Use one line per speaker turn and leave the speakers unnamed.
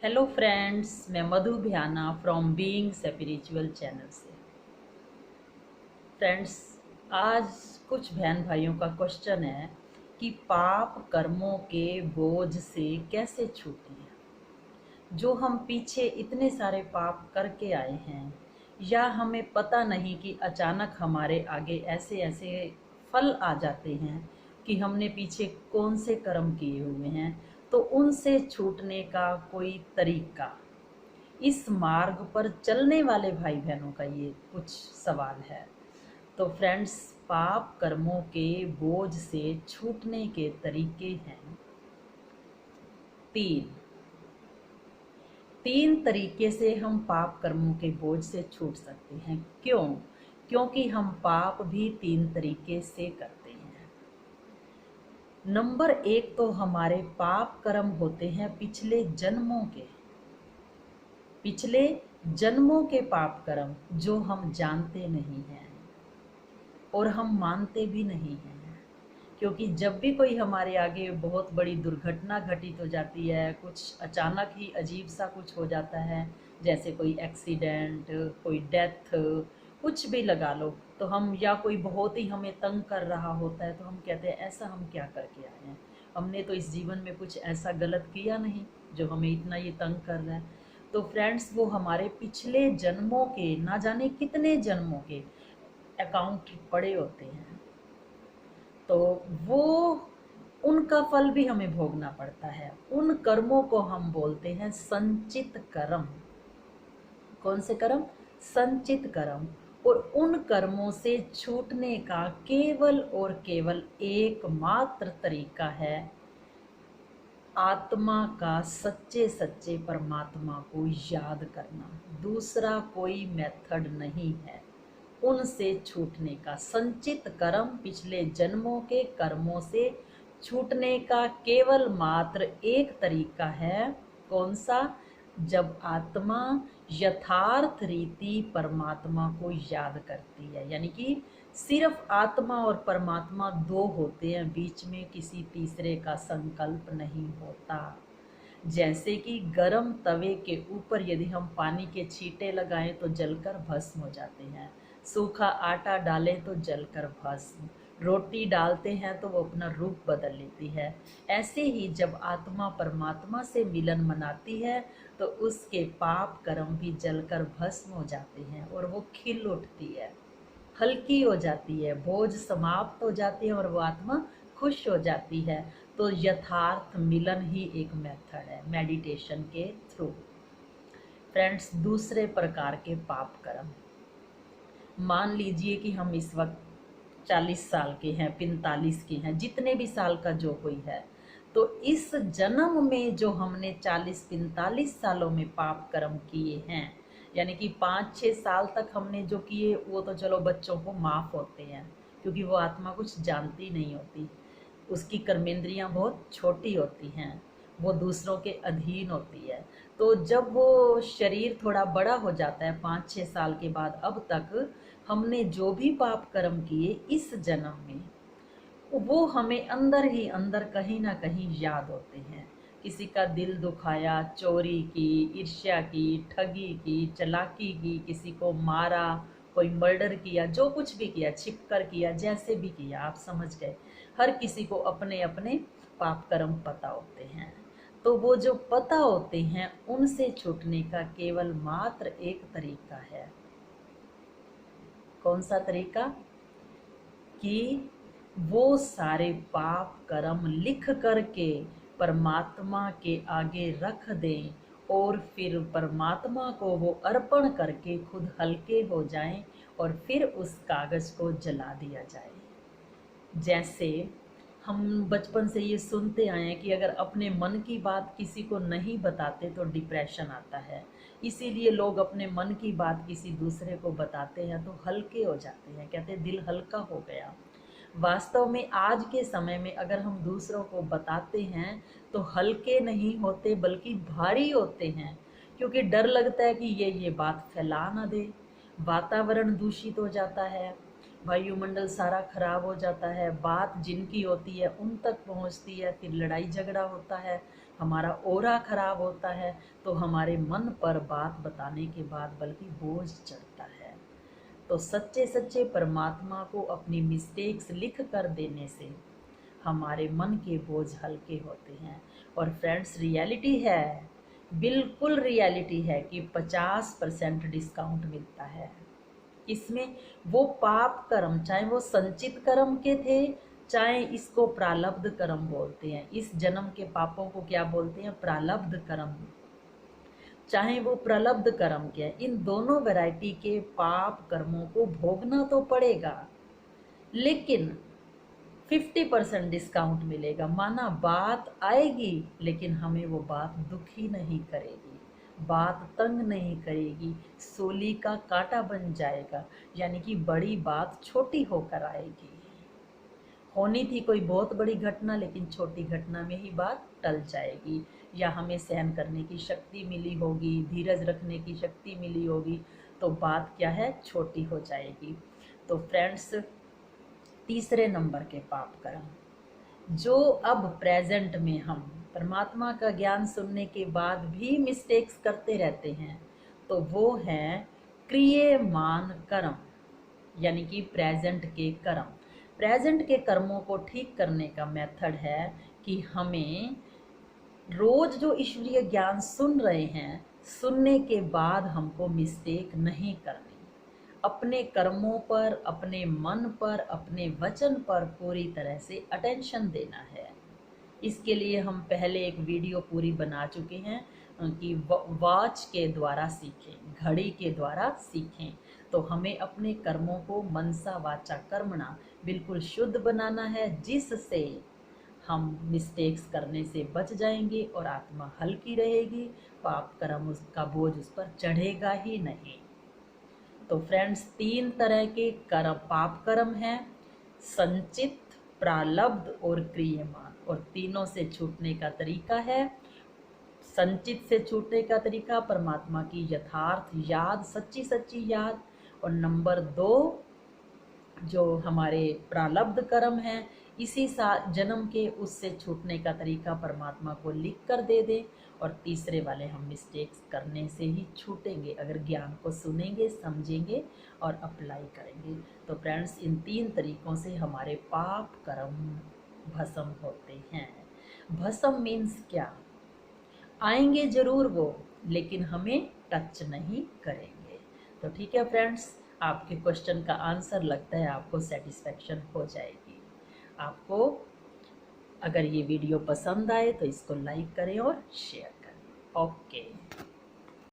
Hello friends, मैं Madhu Bhyana from being spiritual channel से। Friends, आज कुछ बहन भाइयों का क्वेश्चन है कि पाप कर्मों के बोझ से कैसे छूटें। जो हम पीछे इतने सारे पाप करके आए हैं, या हमें पता नहीं कि अचानक हमारे आगे ऐसे ऐसे फल आ जाते हैं कि हमने पीछे कौन से कर्म किए हुए हैं, तो उनसे छूटने का कोई तरीका, इस मार्ग पर चलने वाले भाई बहनों का ये कुछ सवाल है। तो फ्रेंड्स, पाप कर्मों के बोझ से छूटने के तरीके हैं तीन। तीन तरीके से हम पाप कर्मों के बोझ से छूट सकते हैं। क्यों? क्योंकि हम पाप भी तीन तरीके से करते हैं। नंबर एक, तो हमारे पाप कर्म होते हैं पिछले जन्मों के। पिछले जन्मों के पाप कर्म जो हम जानते नहीं हैं और हम मानते भी नहीं हैं। क्योंकि जब भी कोई हमारे आगे बहुत बड़ी दुर्घटना घटित हो जाती है, कुछ अचानक ही अजीब सा कुछ हो जाता है, जैसे कोई एक्सीडेंट, कोई डेथ, कुछ भी लगा लो, तो हम, या कोई बहुत ही हमें तंग कर रहा होता है, तो हम कहते हैं ऐसा हम क्या करके आए हैं, हमने तो इस जीवन में कुछ ऐसा गलत किया नहीं जो हमें इतना ये तंग कर रहा है। तो फ्रेंड्स, वो हमारे पिछले जन्मों के, ना जाने कितने जन्मों के अकाउंट पड़े होते हैं। तो वो, उनका फल भी हमें भोगना पड़ता है। उन कर्मों को हम बोलते हैं संचित कर्म। कौन से कर्म? संचित कर्म। और उन कर्मों से छूटने का केवल और केवल एकमात्र तरीका है आत्मा का सच्चे सच्चे परमात्मा को याद करना। दूसरा कोई मेथड नहीं है उनसे छूटने का। संचित कर्म, पिछले जन्मों के कर्मों से छूटने का केवल मात्र एक तरीका है। कौन सा? जब आत्मा यथार्थ रीति परमात्मा को याद करती है। यानी कि सिर्फ आत्मा और परमात्मा दो होते हैं, बीच में किसी तीसरे का संकल्प नहीं होता। जैसे कि गर्म तवे के ऊपर यदि हम पानी के छींटे लगाएं तो जलकर भस्म हो जाते हैं, सूखा आटा डालें तो जलकर भस्म, रोटी डालते हैं तो वो अपना रूप बदल लेती है। ऐसे ही जब आत्मा परमात्मा से मिलन मनाती है तो उसके पाप कर्म भी जलकर भस्म हो जाते हैं और वो खिल उठती है, हल्की हो जाती है, बोझ समाप्त हो जाती है और वो आत्मा खुश हो जाती है। तो यथार्थ मिलन ही एक मेथड है मेडिटेशन के थ्रू। फ्रेंड्स, दूसरे प्रकार के पाप कर्म, मान लीजिए कि हम इस वक्त 40 साल के हैं, 45 के हैं, जितने भी साल का जो कोई है, तो इस जन्म में जो हमने 40-45 सालों में पाप कर्म किए हैं, यानी कि 5-6 साल तक हमने जो किए वो तो चलो बच्चों को माफ़ होते हैं, क्योंकि वो आत्मा कुछ जानती नहीं होती, उसकी कर्मेंद्रियां बहुत छोटी होती हैं, वो दूसरों के अधीन होती है। तो जब वो शरीर थोड़ा बड़ा हो जाता है 5-6 साल के बाद, अब तक हमने जो भी पाप कर्म किए इस जन्म में, वो हमें अंदर ही अंदर कहीं ना कहीं याद होते हैं। किसी का दिल दुखाया, चोरी की, ईर्ष्या की, ठगी की, चालाकी की, किसी को मारा, कोई मर्डर किया, जो कुछ भी किया, छिपकर किया, जैसे भी किया, आप समझ गए। हर किसी को अपने अपने पाप कर्म पता होते हैं। तो वो जो पता होते हैं उनसे छूटने का केवल मात्र एक तरीका है। कौन सा तरीका? कि वो सारे पाप कर्म लिख करके परमात्मा के आगे रख दें और फिर परमात्मा को वो अर्पण करके खुद हल्के हो जाएं और फिर उस कागज को जला दिया जाए। जैसे हम बचपन से ये सुनते आए हैं कि अगर अपने मन की बात किसी को नहीं बताते तो डिप्रेशन आता है, इसीलिए लोग अपने मन की बात किसी दूसरे को बताते हैं तो हल्के हो जाते हैं, कहते हैं दिल हल्का हो गया। वास्तव में आज के समय में अगर हम दूसरों को बताते हैं तो हल्के नहीं होते बल्कि भारी होते हैं, क्योंकि डर लगता है कि ये बात फैला ना दे, वातावरण दूषित हो जाता है, वायुमंडल सारा खराब हो जाता है, बात जिनकी होती है उन तक पहुंचती है, फिर लड़ाई झगड़ा होता है, हमारा ओरा खराब होता है तो हमारे मन पर बात बताने के बाद बल्कि बोझ चढ़ता है। तो सच्चे सच्चे परमात्मा को अपनी मिस्टेक्स लिख कर देने से हमारे मन के बोझ हल्के होते हैं। और फ्रेंड्स, रियलिटी है, बिल्कुल रियलिटी है कि 50% डिस्काउंट मिलता है। इसमें वो पाप कर्म, चाहे वो संचित कर्म के थे, चाहे इसको प्रारब्ध कर्म बोलते हैं, इस जन्म के पापों को क्या बोलते हैं, प्रारब्ध कर्म, चाहे वो प्रलब्ध कर्म के हैं, इन दोनों वैरायटी के पाप कर्मों को भोगना तो पड़ेगा, लेकिन 50% डिस्काउंट मिलेगा। माना बात आएगी लेकिन हमें वो बात दुखी नहीं करेगी, बात तंग नहीं करेगी, सूली का कांटा बन जाएगा, यानी कि बड़ी बात छोटी होकर आएगी। होनी थी कोई बहुत बड़ी घटना लेकिन छोटी घटना में ही बात टल जाएगी, या हमें सहन करने की शक्ति मिली होगी, धीरज रखने की शक्ति मिली होगी, तो बात क्या है, छोटी हो जाएगी। तो फ्रेंड्स, तीसरे नंबर के पाप कर्म जो अब प्रेजेंट में हम परमात्मा का ज्ञान सुनने के बाद भी मिस्टेक्स करते रहते हैं, तो वो है क्रियमान कर्म, यानी कि प्रेजेंट के कर्म। प्रेजेंट के कर्मों को ठीक करने का मेथड है कि हमें रोज जो ईश्वरीय ज्ञान सुन रहे हैं, सुनने के बाद हमको मिस्टेक नहीं करनी, अपने कर्मों पर, अपने मन पर, अपने वचन पर पूरी तरह से अटेंशन देना है। इसके लिए हम पहले एक वीडियो पूरी बना चुके हैं कि वॉच के द्वारा सीखें, घड़ी के द्वारा सीखें। तो हमें अपने कर्मों को मनसा वाचा कर्मणा बिल्कुल शुद्ध बनाना है, जिससे हम मिस्टेक्स करने से बच जाएंगे और आत्मा हल्की रहेगी, पाप कर्म उसका बोझ उस पर चढ़ेगा ही नहीं। तो फ्रेंड्स, 3 तरह के कर्म, पाप कर्म हैं, संचित, प्रारब्ध और क्रियमान, और तीनों से छूटने का तरीका है। संचित से छूटने का तरीका परमात्मा की यथार्थ याद, सच्ची सच्ची याद, और नंबर 2 जो हमारे प्रारब्ध कर्म हैं, इसी जन्म के, उससे छूटने का तरीका परमात्मा को लिख कर दे दें। और तीसरे वाले, हम मिस्टेक्स करने से ही छूटेंगे अगर ज्ञान को सुनेंगे, समझेंगे और अप्लाई करेंगे। तो फ्रेंड्स, इन 3 तरीकों से हमारे पाप कर्म भस्म होते हैं। भस्म मीन्स क्या, आएंगे जरूर वो, लेकिन हमें टच नहीं करेंगे। तो ठीक है फ्रेंड्स, आपके क्वेश्चन का आंसर लगता है आपको सेटिस्फेक्शन हो जाएगी। आपको अगर ये वीडियो पसंद आए तो इसको लाइक करें और शेयर करें। ओके।